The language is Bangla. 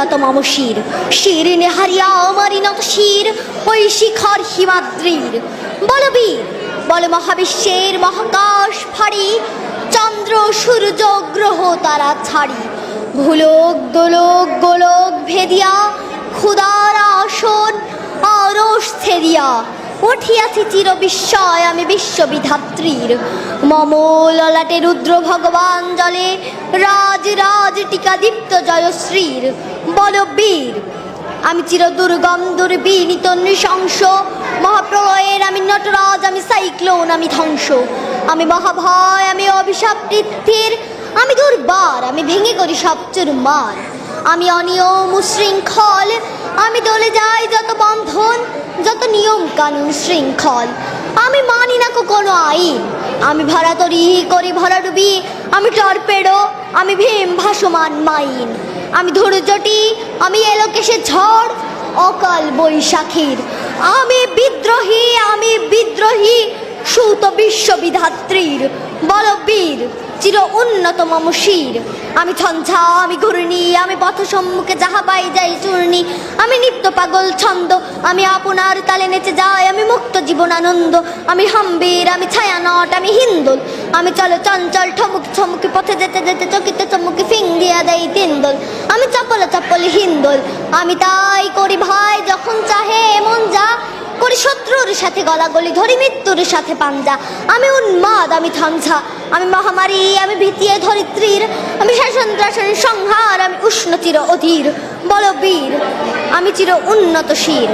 উন্নত মম শির, শির নেহারিয়া আমারি নত শির ওই শিখর হিমাদ্রির। বল বীর, বল মহাবিশ্বের মহাকাশ ফাড়ি, চন্দ্র সূর্য গ্রহ তারা ছাড়ি, ভুলোক দোলক গোলক ভেদিয়া, ক্ষুদার আসন আরশ ছেদিয়া, উঠিয়াছি চির বিস্ময় আমি বিশ্ববিধাত্রীর। মম ললাটে রুদ্র ভগবান জলে, রাজ রাজ টিকা দীপ্ত জয়শ্রীর। বল বীর, আমি চির দুর্গম দুর্বিনীত নৃশংস, মহাপ্রলয়ের আমি নটরাজ, আমি সাইক্লোন, আমি ধ্বংস, আমি মহাভয়, আমি অভিশাপ পৃথিবীর, আমি দুর্বার, আমি ভেঙে করি সব চুরমার। আমি অনিয়ম উশৃঙ্খল, আমি দলে যাই যত বন্ধন, যত নিয়ম কানুন শৃঙ্খল, আমি মানি না কোনো আইন, আমি ভরা তরি করি ভরা ডুবি, আমি টর্পেডো, আমি ভীম ভাসমান মাইন, আমি ধূর্যটি, আমি এলোকেশে ঝড় অকাল বৈশাখীর, আমি বিদ্রোহী, আমি বিদ্রোহী সুত বিশ্ববিধাত্রীর। বল বীর, চির উন্নত মম শির, আমি ঝঞ্ঝা, আমি ঘূর্ণি, আমি পথ সম্মুখে যাহা পাই যাই চূর্ণি, আমি নিত্য পাগল ছন্দ, আমি আপনার তালে নেচে যাই, আমি মুক্ত জীবন আনন্দ, আমি হাম্বির, আমি ছায়ানট, আমি হিন্দোল, আমি চলো চঞ্চল ঠমুক ছমুকি, পথে যেতে যেতে চকিতে চমুকি ফিং দিয়া দেই তিনদোল, আমি চপলে চপলে হিন্দোল, আমি তাই করি ভাই যখন চাহে এমন যা করি, শত্রুর সাথে গলাগলি ধরি মৃত্যুর সাথে পাঞ্জা, আমি উন্মাদ, আমি ঝঞ্ঝা, আমি মহামারী, আমি ভীতিয়ে ধরিত্রীর, আমি শাসন ত্রাসনের সংহার, আমি উষ্ণ চির অধীর। বল বীর, আমি চির উন্নত শির।